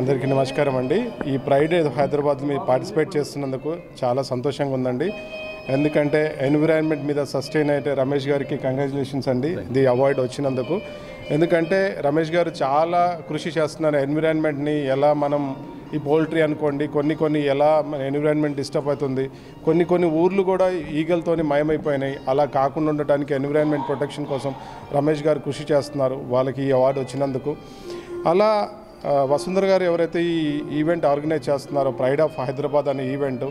అందరికీ నమస్కారం అండి. ఈ ప్రైడ్ హైదరాబాద్ మీద పార్టిసిపేట్ చేస్తున్నందుకు చాలా సంతోషంగా ఉందండి. ఎందుకంటే ఎన్విరాన్మెంట్ మీద సస్టైన్ అయితే రమేష్ గారికి కంగ్రాచులేషన్స్ అండి ది అవార్డు వచ్చినందుకు. ఎందుకంటే రమేష్ గారు చాలా కృషి చేస్తున్నారు. ఎన్విరాన్మెంట్ని ఎలా మనం ఈ పౌల్ట్రీ అనుకోండి కొన్ని ఎలా మన ఎన్విరాన్మెంట్ డిస్టర్బ్ అవుతుంది, కొన్ని ఊర్లు కూడా ఈగలతోని మయమైపోయినాయి. అలా కాకుండా ఉండటానికి ఎన్విరాన్మెంట్ ప్రొటెక్షన్ కోసం రమేష్ గారు కృషి చేస్తున్నారు. వాళ్ళకి ఈ అవార్డు వచ్చినందుకు. అలా వసుంధర గారు ఎవరైతే ఈ ఈవెంట్ ఆర్గనైజ్ చేస్తున్నారో ప్రైడ్ ఆఫ్ హైదరాబాద్ అనే ఈవెంట్,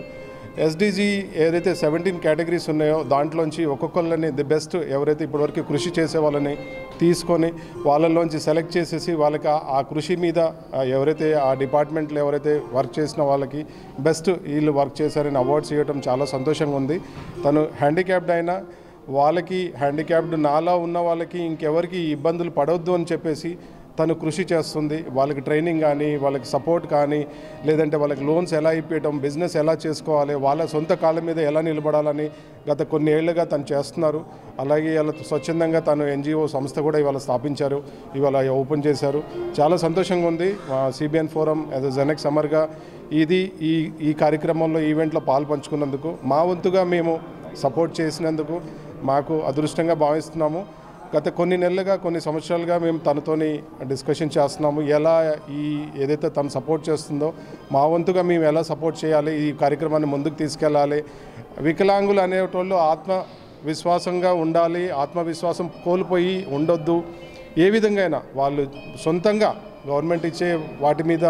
ఎస్డిజి ఏదైతే 17 కేటగిరీస్ ఉన్నాయో దాంట్లోంచి ఒక్కొక్కళ్ళని ది బెస్ట్ ఎవరైతే ఇప్పటివరకు కృషి చేసే వాళ్ళని తీసుకొని వాళ్ళలోంచి సెలెక్ట్ చేసేసి వాళ్ళకి ఆ కృషి మీద ఎవరైతే ఆ డిపార్ట్మెంట్లో ఎవరైతే వర్క్ చేసిన వాళ్ళకి బెస్ట్ వీళ్ళు వర్క్ చేశారని అవార్డ్స్ ఇవ్వడం చాలా సంతోషంగా ఉంది. తను హ్యాండిక్యాప్డ్ అయినా వాళ్ళకి హ్యాండిక్యాప్డ్ నాలా ఉన్న వాళ్ళకి ఇంకెవరికి ఇబ్బందులు పడవద్దు అని చెప్పేసి తను కృషి చేస్తుంది. వాళ్ళకి ట్రైనింగ్ కానీ వాళ్ళకి సపోర్ట్ కానీ లేదంటే వాళ్ళకి లోన్స్ ఎలా ఇప్పించడం, బిజినెస్ ఎలా చేసుకోవాలి, వాళ్ళ సొంత కాళ్ళ మీద ఎలా నిలబడాలని గత కొన్ని ఏళ్లుగా తను చేస్తున్నారు. అలాగే ఇలా స్వచ్ఛందంగా తను ఎన్జిఓ సంస్థ కూడా ఇవాళ స్థాపించారు, ఇవాళ ఓపెన్ చేశారు. చాలా సంతోషంగా ఉంది. సిబిఎన్ ఫోరం యాజ్ ఎ జెనెక్ సమ్మర్గా ఈ కార్యక్రమంలో ఈవెంట్లో పాల్పంచుకున్నందుకు మా వంతుగా మేము సపోర్ట్ చేసినందుకు మాకు అదృష్టంగా భావిస్తున్నాము. గత కొన్ని నెలలుగా కొన్ని సంవత్సరాలుగా మేము తనతోని డిస్కషన్ చేస్తున్నాము. ఎలా ఏదైతే తను సపోర్ట్ చేస్తుందో మా వంతుగా మేము ఎలా సపోర్ట్ చేయాలి, ఈ కార్యక్రమాన్ని ముందుకు తీసుకెళ్ళాలి. వికలాంగులు అనేటోళ్ళు ఆత్మవిశ్వాసంగా ఉండాలి, ఆత్మవిశ్వాసం కోల్పోయి ఉండొద్దు. ఏ విధంగా అయినా వాళ్ళు సొంతంగా గవర్నమెంట్ ఇచ్చే వాటి మీద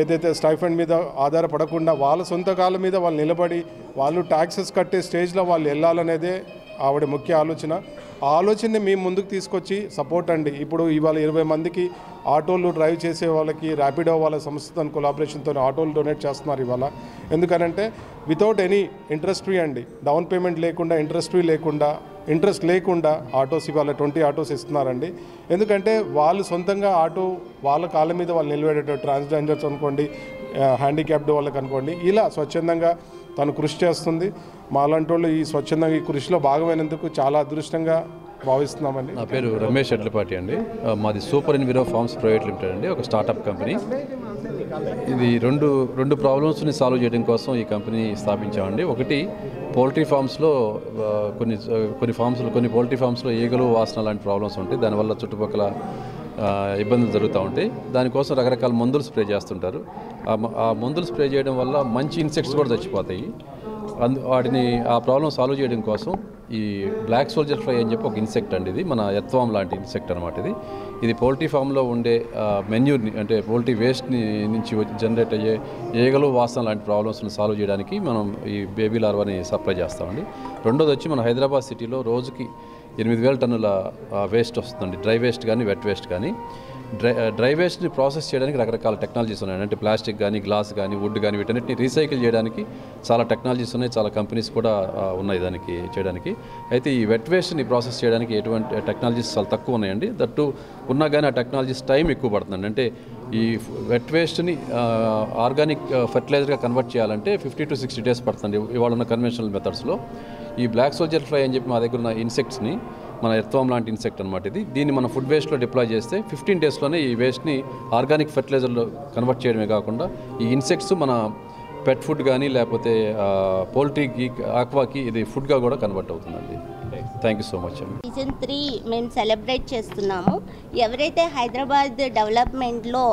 ఏదైతే స్టైఫండ్ మీద ఆధారపడకుండా వాళ్ళ సొంత కాళ్ళ మీద వాళ్ళు నిలబడి వాళ్ళు ట్యాక్సెస్ కట్టే స్టేజ్లో వాళ్ళు వెళ్ళాలనేదే ఆవిడ ముఖ్య ఆలోచన. ఆ ఆలోచనని మేము ముందుకు తీసుకొచ్చి సపోర్ట్ అండి. ఇప్పుడు ఇవాళ 20 మందికి ఆటోలు డ్రైవ్ చేసే వాళ్ళకి ర్యాపిడో వాళ్ళ సంస్థతో కొలాబరేషన్తో ఆటోలు డొనేట్ చేస్తున్నారు ఇవాళ. ఎందుకనంటే వితౌట్ ఎనీ ఇంట్రెస్ట్ ఫ్రీ అండి, డౌన్ పేమెంట్ లేకుండా, ఇంట్రెస్ట్ లేకుండా ఆటోస్ ఇవాళ 20 ఆటోస్ ఇస్తున్నారండి. ఎందుకంటే వాళ్ళు సొంతంగా ఆటో వాళ్ళ కాళ్ళ మీద వాళ్ళు నిలబడేటట్టు, ట్రాన్స్జెండర్స్ అనుకోండి, హ్యాండిక్యాప్డ్ వాళ్ళకి అనుకోండి, ఇలా స్వచ్ఛందంగా తను కృషి చేస్తుంది. మాలాంటి వాళ్ళు ఈ స్వచ్ఛందంగా ఈ కృషిలో భాగమైనందుకు చాలా అదృష్టంగా భావిస్తున్నామండి. నా పేరు రమేష్ ఎడ్లపాటి అండి. మాది super enviro forms private limited అండి, ఒక స్టార్టప్ కంపెనీ. ఇది రెండు ప్రాబ్లమ్స్ని సాల్వ్ చేయడం కోసం ఈ కంపెనీ స్థాపించామండి. ఒకటి, పౌల్ట్రీ ఫార్మ్స్లో కొన్ని పౌల్ట్రీ ఫార్మ్స్లో ఈగలు, వాసన లాంటి ప్రాబ్లమ్స్ ఉంటాయి. దానివల్ల చుట్టుపక్కల ఇబ్బందులు జరుగుతూ ఉంటాయి. దానికోసం రకరకాల మందులు స్ప్రే చేస్తుంటారు. ఆ మందులు స్ప్రే చేయడం వల్ల మంచి ఇన్సెక్ట్స్ కూడా చచ్చిపోతాయి. వాటిని ఆ ప్రాబ్లం సాల్వ్ చేయడం కోసం ఈ బ్లాక్ సోల్జర్ ఫ్లై అని చెప్పి ఒక ఇన్సెక్ట్ అండి, ఇది మన ఎత్వామ్ లాంటి ఇన్సెక్ట్ అనమాట. ఇది పౌల్ట్రీ ఫామ్లో ఉండే మెన్యూర్ని, అంటే పౌల్ట్రీ వేస్ట్ని నుంచి జనరేట్ అయ్యే ఈగలు, వాసన లాంటి ప్రాబ్లమ్స్ని సాల్వ్ చేయడానికి మనం ఈ బేబీ లార్వాని సప్లై చేస్తామండి. రెండోది వచ్చి మన హైదరాబాద్ సిటీలో రోజుకి 8,000 టన్నుల వేస్ట్ వస్తుందండి, డ్రై వేస్ట్ కానీ వెట్ వేస్ట్ కానీ. డ్రై వేస్ట్ని ప్రాసెస్ చేయడానికి రకరకాల టెక్నాలజీస్ ఉన్నాయి. అంటే ప్లాస్టిక్ కానీ, గ్లాస్ కానీ, వుడ్ కానీ, వీటన్నిటిని రీసైకిల్ చేయడానికి చాలా టెక్నాలజీస్ ఉన్నాయి, చాలా కంపెనీస్ కూడా ఉన్నాయి దానికి చేయడానికి. అయితే ఈ వెట్ వేస్ట్ని ప్రాసెస్ చేయడానికి ఎటువంటి టెక్నాలజీస్ చాలా తక్కువ ఉన్నాయండి. దట్టు ఉన్నా కానీ ఆ టెక్నాలజీస్ టైం ఎక్కువ పడుతుందండి. అంటే ఈ వెట్ వేస్ట్ని ఆర్గానిక్ ఫర్టిలైజర్గా కన్వర్ట్ చేయాలంటే 50 to 60 days పడుతుంది ఇవాళ ఉన్న కన్వెన్షనల్ మెథడ్స్లో. ఈ బ్లాక్ సోల్జర్ ఫ్లై అని చెప్పి మా దగ్గర ఉన్న ఇన్సెక్ట్స్ని, మన ఎర్త్వామ్ లాంటి ఇన్సెక్ట్ అనమాట దీన్ని మన ఫుడ్ వేస్ట్లో డిప్లాయ్ చేస్తే 15 daysలోనే ఈ వేస్ట్ని ఆర్గానిక్ ఫర్టిలైజర్లో కన్వర్ట్ చేయడమే కాకుండా ఈ ఇన్సెక్ట్స్ మన పెట్ ఫుడ్ కానీ లేకపోతే పౌల్ట్రీకి, ఆక్వాకి ఇది ఫుడ్గా కూడా కన్వర్ట్ అవుతుందండి. థ్యాంక్ యూ సో మచ్ అండి. సీజన్ 3 మేము సెలబ్రేట్ చేస్తున్నాము. ఎవరైతే హైదరాబాద్ డెవలప్మెంట్లో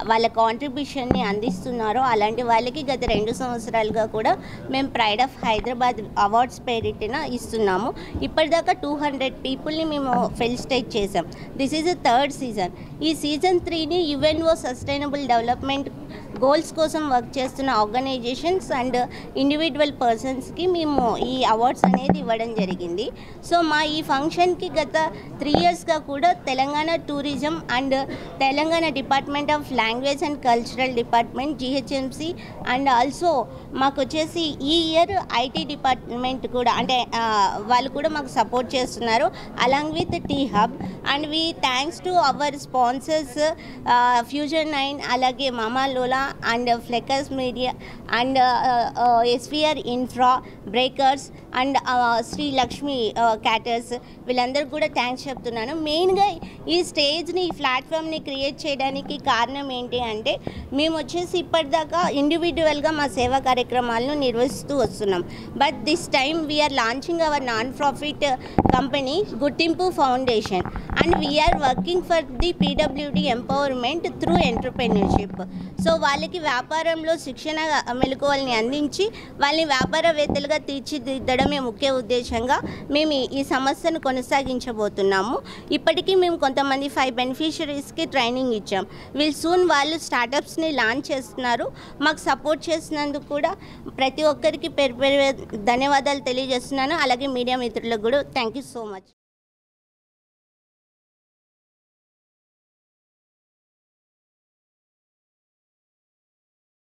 వాళ్ళ కాంట్రిబ్యూషన్ని అందిస్తున్నారో అలాంటి వాళ్ళకి గత 2 సంవత్సరాలుగా కూడా మేము ప్రైడ్ ఆఫ్ హైదరాబాద్ అవార్డ్స్ పేరిటిన ఇస్తున్నాము. ఇప్పటిదాకా 200 పీపుల్ని మేము ఫెలిసిటేట్ చేసాం. This is the 3rd season. ఈ సీజన్ 3ని యుఎన్ఓ సస్టైనబుల్ డెవలప్మెంట్ గోల్స్ కోసం వర్క్ చేస్తున్న ఆర్గనైజేషన్స్ అండ్ ఇండివిజువల్ పర్సన్స్కి మేము ఈ అవార్డ్స్ అనేది ఇవ్వడం జరిగింది. సో మా ఈ ఫంక్షన్కి గత 3 yearsగా కూడా Telangana tourism and Telangana department of language and cultural department, GHMC and also మాకు వచ్చేసి ఈ ఇయర్ ఐటీ డిపార్ట్మెంట్ కూడా, అంటే వాళ్ళు కూడా మాకు సపోర్ట్ చేస్తున్నారు along with T Hub. And we thanks to our sponsors Fusion 9, అలాగే మామా లోలా అండ్ ఫ్లెకర్స్ media and SVR infra breakers and Shri Lakshmi caterers వీళ్ళందరికీ కూడా థ్యాంక్స్ చెప్తున్నాను. మెయిన్గా ఈ స్టేజ్ని ఈ ప్లాట్ఫామ్ని క్రియేట్ చేయడానికి కారణం ఏంటి అంటే మేము వచ్చేసి ఇప్పటిదాకా ఇండివిజువల్గా మా సేవా కార్యక్రమాలను నిర్వహిస్తూ వస్తున్నాం. But this time we are launching our non profit company Gurthimpu foundation and we are working for the PWD empowerment through entrepreneurship. So వాళ్ళకి వ్యాపారంలో శిక్షణ మెలకువల్ని అందించి వాళ్ళని వ్యాపారవేత్తలుగా తీర్చిదిద్దడమే ముఖ్య ఉద్దేశంగా మేము ఈ సంస్థను కొనసాగించబోతున్నాము. ఇప్పటికీ మేము కొంతమంది 5 బెనిఫిషరీస్కి ట్రైనింగ్ ఇచ్చాం. వీళ్ళు సూన్ వాళ్ళు స్టార్టప్స్ని లాంచ్ చేస్తున్నారు. మాకు సపోర్ట్ చేసినందుకు కూడా ప్రతి ఒక్కరికి పేరు ధన్యవాదాలు తెలియజేస్తున్నాను. అలాగే మీడియా మిత్రులకు కూడా థ్యాంక్ యూ సో మచ్.